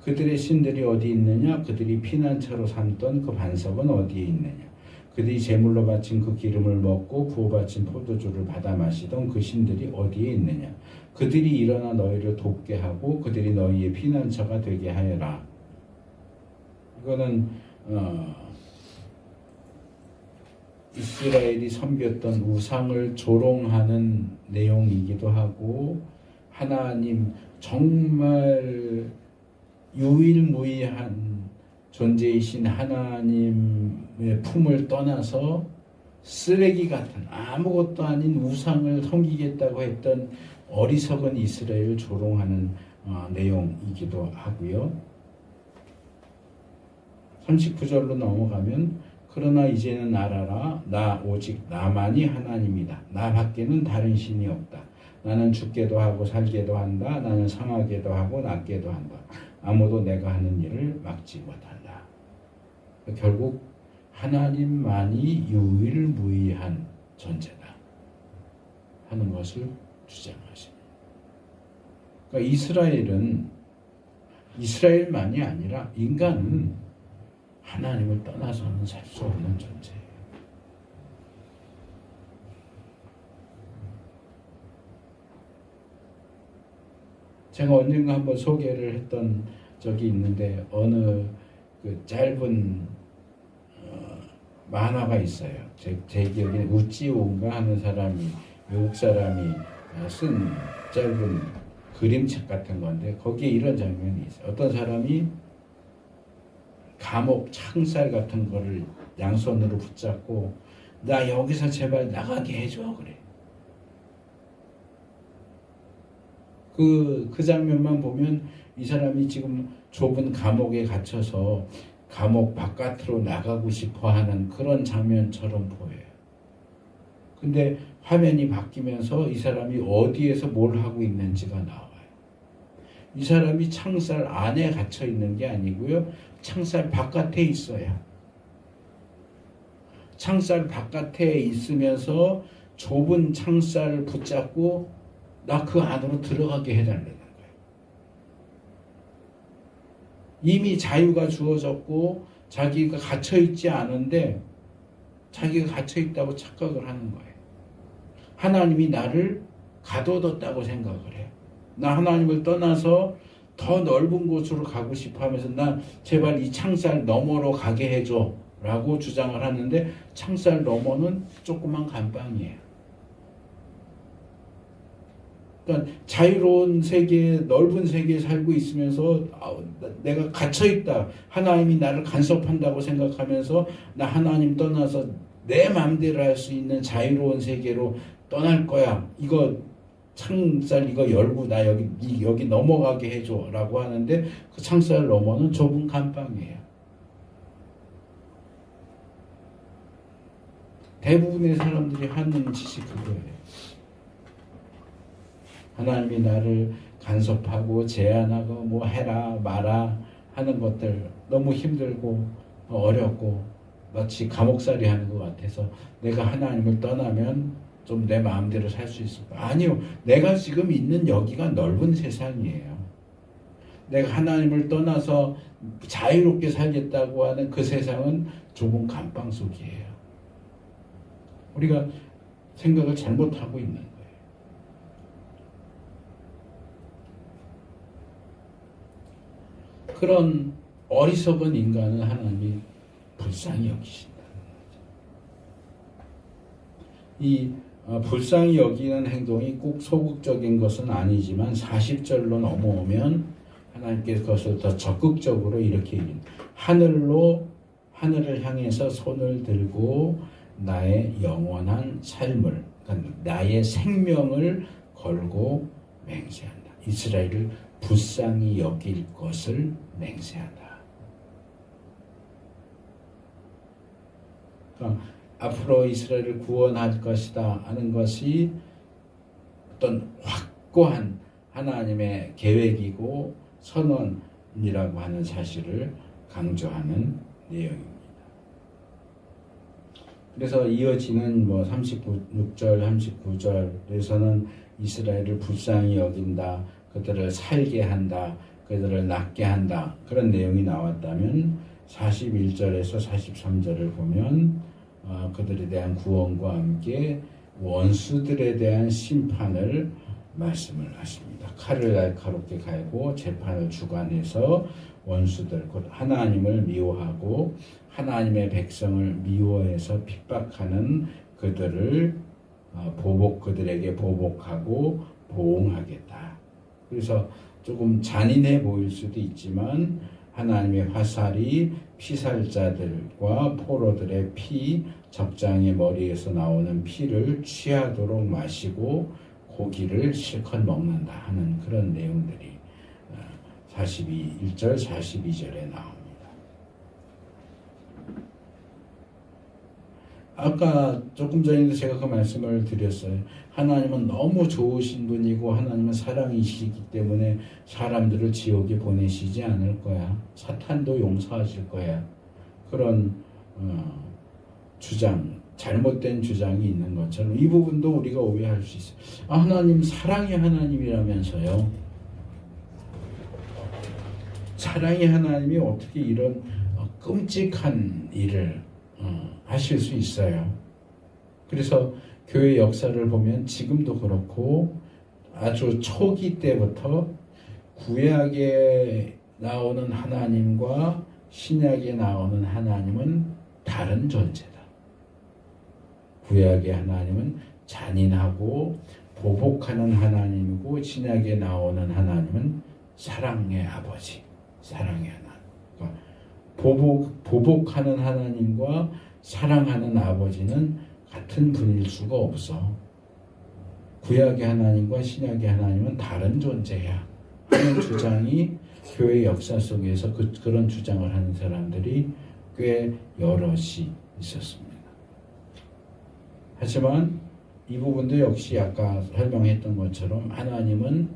[SPEAKER 1] 그들의 신들이 어디 있느냐? 그들이 피난처로 삼던 그 반석은 어디에 있느냐? 그들이 제물로 바친 그 기름을 먹고 부어 바친 포도주를 받아 마시던 그 신들이 어디에 있느냐? 그들이 일어나 너희를 돕게 하고 그들이 너희의 피난처가 되게 하여라. 이거는 이스라엘이 섬겼던 우상을 조롱하는 내용이기도 하고, 하나님 정말 유일무이한 존재이신 하나님의 품을 떠나서 쓰레기 같은 아무것도 아닌 우상을 섬기겠다고 했던 어리석은 이스라엘을 조롱하는 내용이기도 하고요. 39절로 넘어가면, 그러나 이제는 알아라. 나 오직 나만이 하나님이다. 나 밖에는 다른 신이 없다. 나는 죽게도 하고 살게도 한다. 나는 상하게도 하고 낫게도 한다. 아무도 내가 하는 일을 막지 못한다. 결국 하나님만이 유일무이한 존재다 하는 것을 주장하십니다. 그러니까 이스라엘만이 아니라 인간은 하나님을 떠나서는 살 수 없는 존재예요. 제가 언젠가 한번 소개를 했던 적이 있는데 어느 그 짧은 만화가 있어요. 제 기억에 우찌온가 하는 사람이 외국 사람이 쓴 짧은 그림책 같은 건데 거기에 이런 장면이 있어요. 어떤 사람이 감옥 창살 같은 거를 양손으로 붙잡고 나 여기서 제발 나가게 해줘 그래. 그 장면만 보면 이 사람이 지금 좁은 감옥에 갇혀서 감옥 바깥으로 나가고 싶어 하는 그런 장면처럼 보여요. 근데 화면이 바뀌면서 이 사람이 어디에서 뭘 하고 있는지가 나와요. 이 사람이 창살 안에 갇혀 있는 게 아니고요. 창살 바깥에 있어요. 창살 바깥에 있으면서 좁은 창살을 붙잡고 나 그 안으로 들어가게 해달라는 거예요. 이미 자유가 주어졌고 자기가 갇혀있지 않은데 자기가 갇혀있다고 착각을 하는 거예요. 하나님이 나를 가둬뒀다고 생각을 해요. 나 하나님을 떠나서 더 넓은 곳으로 가고 싶어 하면서 나 제발 이 창살 너머로 가게 해줘 라고 주장을 하는데 창살 너머는 조그만 감방이에요. 그러니까 자유로운 세계, 넓은 세계에 살고 있으면서 내가 갇혀있다. 하나님이 나를 간섭한다고 생각하면서 나 하나님 떠나서 내 마음대로 할 수 있는 자유로운 세계로 떠날 거야. 이거 창살 이거 열고 나 여기 넘어가게 해줘 라고 하는데 그 창살 너머는 좁은 감방이에요. 대부분의 사람들이 하는 짓이 그거예요. 하나님이 나를 간섭하고 제한하고 뭐 해라 마라 하는 것들 너무 힘들고 어렵고 마치 감옥살이 하는 것 같아서 내가 하나님을 떠나면 좀 내 마음대로 살 수 있을까? 아니요. 내가 지금 있는 여기가 넓은 세상이에요. 내가 하나님을 떠나서 자유롭게 살겠다고 하는 그 세상은 좁은 감방 속이에요. 우리가 생각을 잘못하고 있는 거예요. 그런 어리석은 인간은 하나님이 불쌍히 여기신다는 거죠. 이 불쌍히 여기는 행동이 꼭 소극적인 것은 아니지만 40절로 넘어오면 하나님께서 그것을 더 적극적으로 이렇게 얘기합니다. 하늘을 향해서 손을 들고 나의 영원한 삶을, 그러니까 나의 생명을 걸고 맹세한다. 이스라엘을 불쌍히 여길 것을 맹세한다. 그러니까 앞으로 이스라엘을 구원할 것이다 하는 것이 어떤 확고한 하나님의 계획이고 선언이라고 하는 사실을 강조하는 내용입니다. 그래서 이어지는 36절, 39절에서는 이스라엘을 불쌍히 여긴다, 그들을 살게 한다, 그들을 낫게 한다 그런 내용이 나왔다면 41절에서 43절을 보면 그들에 대한 구원과 함께 원수들에 대한 심판을 말씀을 하십니다. 칼을 날카롭게 갈고 재판을 주관해서 원수들 곧 하나님을 미워하고 하나님의 백성을 미워해서 핍박하는 그들을 그들에게 보복하고 보응하겠다. 그래서 조금 잔인해 보일 수도 있지만 하나님의 화살이 피살자들과 포로들의 피, 적장의 머리에서 나오는 피를 취하도록 마시고 고기를 실컷 먹는다 하는 그런 내용들이 1절, 42절에 나옵니다. 아까 조금 전에도 제가 그 말씀을 드렸어요. 하나님은 너무 좋으신 분이고 하나님은 사랑이시기 때문에 사람들을 지옥에 보내시지 않을 거야. 사탄도 용서하실 거야. 그런 주장, 잘못된 주장이 있는 것처럼 이 부분도 우리가 오해할 수 있어요. 하나님 사랑의 하나님이라면서요. 사랑의 하나님이 어떻게 이런 끔찍한 일을 하실 수 있어요. 그래서 교회 역사를 보면 지금도 그렇고 아주 초기 때부터 구약에 나오는 하나님과 신약에 나오는 하나님은 다른 존재다. 구약의 하나님은 잔인하고 보복하는 하나님이고, 신약에 나오는 하나님은 사랑의 아버지, 사랑의 하나님. 그러니까 보복하는 하나님과 사랑하는 아버지는 같은 분일 수가 없어. 구약의 하나님과 신약의 하나님은 다른 존재야 하는 주장이 교회 역사 속에서 그런 주장을 하는 사람들이 꽤 여럿이 있었습니다. 하지만 이 부분도 역시 아까 설명했던 것처럼 하나님은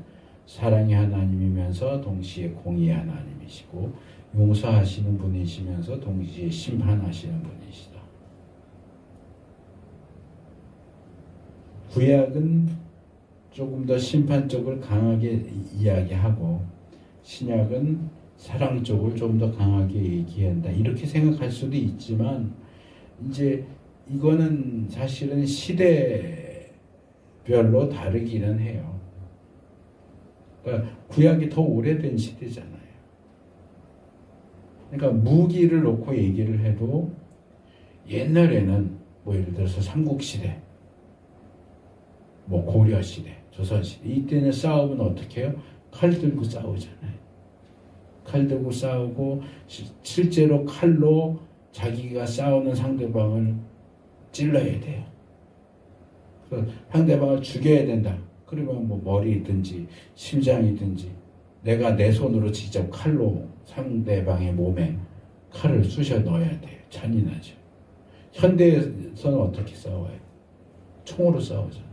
[SPEAKER 1] 사랑의 하나님이면서 동시에 공의의 하나님이시고 용서하시는 분이시면서 동시에 심판하시는 분이시다. 구약은 조금 더 심판 쪽을 강하게 이야기하고 신약은 사랑 쪽을 좀 더 강하게 얘기한다. 이렇게 생각할 수도 있지만 이제 이거는 사실은 시대별로 다르기는 해요. 그러니까 구약이 더 오래된 시대잖아요. 그러니까 무기를 놓고 얘기를 해도 옛날에는 뭐 예를 들어서 삼국시대, 뭐 고려시대, 조선시대 이때는 싸우면 어떻게 해요? 칼 들고 싸우잖아요. 칼 들고 싸우고 실제로 칼로 자기가 싸우는 상대방을 찔러야 돼요. 상대방을 죽여야 된다. 그러면 뭐 머리든지 심장이든지 내가 내 손으로 직접 칼로 상대방의 몸에 칼을 쑤셔 넣어야 돼요. 잔인하죠. 현대에서는 어떻게 싸워요? 총으로 싸우잖아요.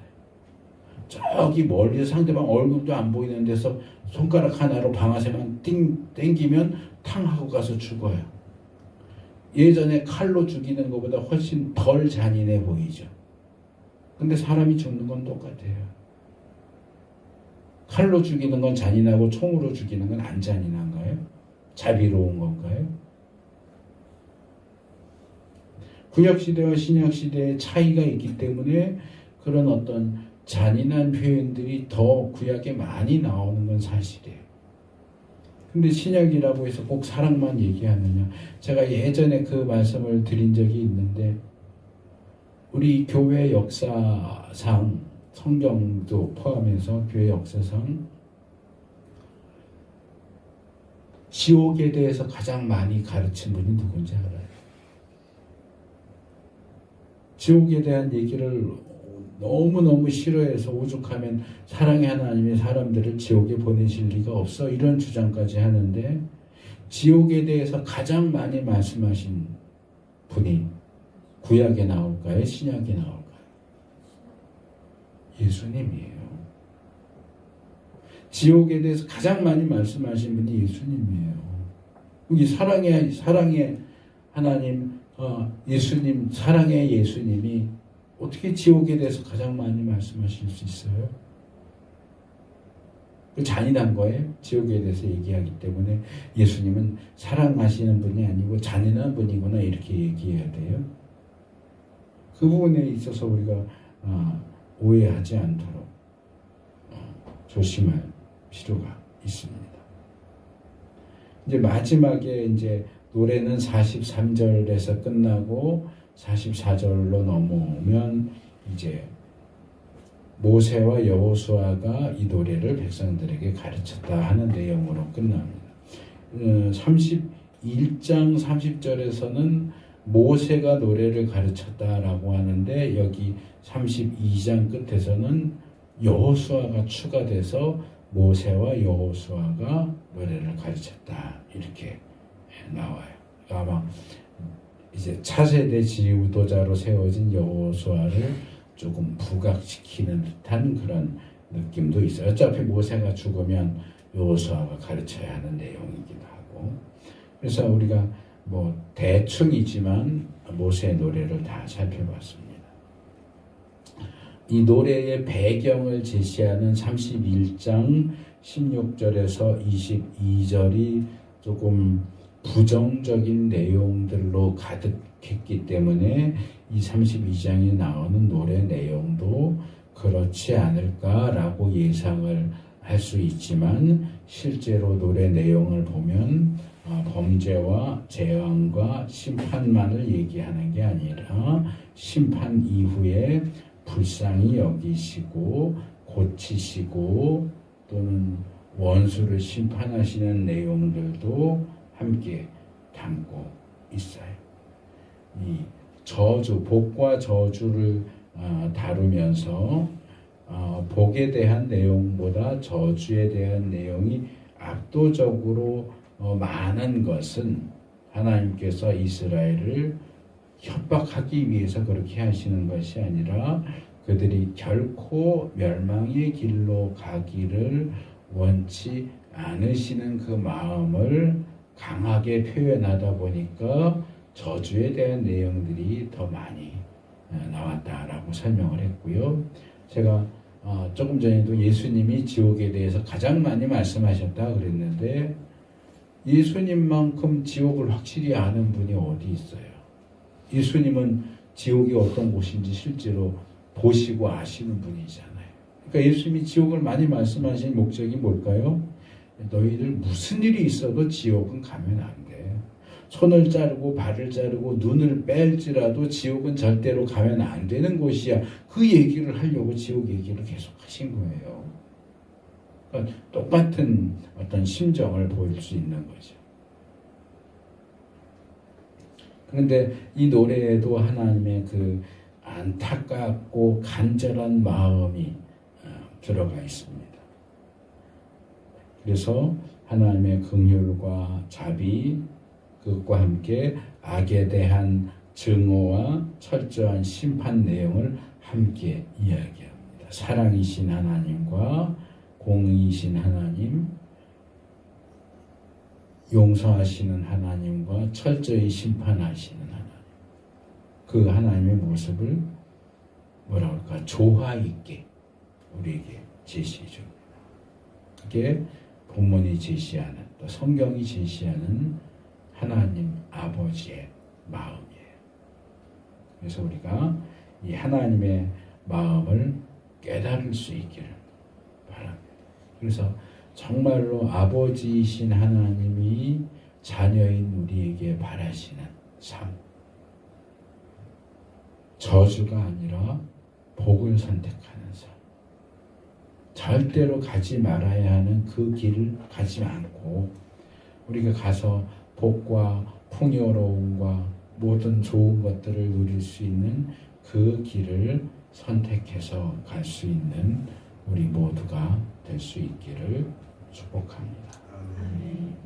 [SPEAKER 1] 저기 멀리서 상대방 얼굴도 안 보이는 데서 손가락 하나로 방아쇠만 땡기면 탕 하고 가서 죽어요. 예전에 칼로 죽이는 것보다 훨씬 덜 잔인해 보이죠. 근데 사람이 죽는 건 똑같아요. 칼로 죽이는 건 잔인하고 총으로 죽이는 건 안 잔인한가요? 자비로운 건가요? 구약시대와 신약시대의 차이가 있기 때문에 그런 어떤 잔인한 표현들이 더 구약에 많이 나오는 건 사실이에요. 근데 신약이라고 해서 꼭 사랑만 얘기하느냐? 제가 예전에 그 말씀을 드린 적이 있는데 우리 교회 역사상 성경도 포함해서 교회 역사상 지옥에 대해서 가장 많이 가르친 분이 누군지 알아요? 지옥에 대한 얘기를 너무너무 싫어해서 오죽하면 사랑의 하나님이 사람들을 지옥에 보내실 리가 없어 이런 주장까지 하는데 지옥에 대해서 가장 많이 말씀하신 분이 구약에 나올까요? 신약에 나올까요? 예수님이에요. 지옥에 대해서 가장 많이 말씀하신 분이 예수님이에요. 여기 사랑의 하나님, 예수님, 사랑의 예수님이 어떻게 지옥에 대해서 가장 많이 말씀하실 수 있어요? 잔인한 거예요. 지옥에 대해서 얘기하기 때문에 예수님은 사랑하시는 분이 아니고 잔인한 분이구나 이렇게 얘기해야 돼요. 그 부분에 있어서 우리가 오해하지 않도록 조심할 필요가 있습니다. 이제 마지막에 이제 노래는 43절에서 끝나고 44절로 넘어오면 이제 모세와 여호수아가 이 노래를 백성들에게 가르쳤다 하는 내용으로 끝납니다. 31장 30절에서는 모세가 노래를 가르쳤다라고 하는데 여기 32장 끝에서는 여호수아가 추가돼서 모세와 여호수아가 노래를 가르쳤다 이렇게 나와요. 아마 이제 차세대 지도자로 세워진 여호수아를 조금 부각시키는 듯한 그런 느낌도 있어요. 어차피 모세가 죽으면 여호수아가 가르쳐야 하는 내용이기도 하고 그래서 우리가 뭐 대충이지만 모세의 노래를 다 살펴봤습니다. 이 노래의 배경을 제시하는 31장 16절에서 22절이 조금 부정적인 내용들로 가득했기 때문에 이 32장에 나오는 노래 내용도 그렇지 않을까라고 예상을 할 수 있지만 실제로 노래 내용을 보면 범죄와 재앙과 심판만을 얘기하는 게 아니라 심판 이후에 불쌍히 여기시고 고치시고 또는 원수를 심판하시는 내용들도 함께 담고 있어요. 이 저주, 복과 저주를 다루면서 복에 대한 내용보다 저주에 대한 내용이 압도적으로 많은 것은 하나님께서 이스라엘을 협박하기 위해서 그렇게 하시는 것이 아니라 그들이 결코 멸망의 길로 가기를 원치 않으시는 그 마음을 강하게 표현하다 보니까 저주에 대한 내용들이 더 많이 나왔다라고 설명을 했고요. 제가 조금 전에도 예수님이 지옥에 대해서 가장 많이 말씀하셨다 그랬는데 예수님만큼 지옥을 확실히 아는 분이 어디 있어요? 예수님은 지옥이 어떤 곳인지 실제로 보시고 아시는 분이잖아요. 그러니까 예수님이 지옥을 많이 말씀하신 목적이 뭘까요? 너희들 무슨 일이 있어도 지옥은 가면 안 돼. 손을 자르고 발을 자르고 눈을 뺄지라도 지옥은 절대로 가면 안 되는 곳이야. 그 얘기를 하려고 지옥 얘기를 계속 하신 거예요. 그러니까 똑같은 어떤 심정을 보일 수 있는 거죠. 그런데 이 노래에도 하나님의 그 안타깝고 간절한 마음이 들어가 있습니다. 그래서 하나님의 긍휼과 자비 그것과 함께 악에 대한 증오와 철저한 심판 내용을 함께 이야기합니다. 사랑이신 하나님과 공의이신 하나님, 용서하시는 하나님과 철저히 심판하시는 하나님, 그 하나님의 모습을 뭐라 할까? 조화 있게 우리에게 제시해 줍니다. 그게 본문이 제시하는 또 성경이 제시하는 하나님 아버지의 마음이에요. 그래서 우리가 이 하나님의 마음을 깨달을 수 있기를 바랍니다. 그래서 정말로 아버지이신 하나님이 자녀인 우리에게 바라시는 삶, 저주가 아니라 복을 선택하는 삶, 절대로 가지 말아야 하는 그 길을 가지 않고 우리가 가서 복과 풍요로움과 모든 좋은 것들을 누릴 수 있는 그 길을 선택해서 갈 수 있는 우리 모두가 될 수 있기를 축복합니다.
[SPEAKER 2] 아멘.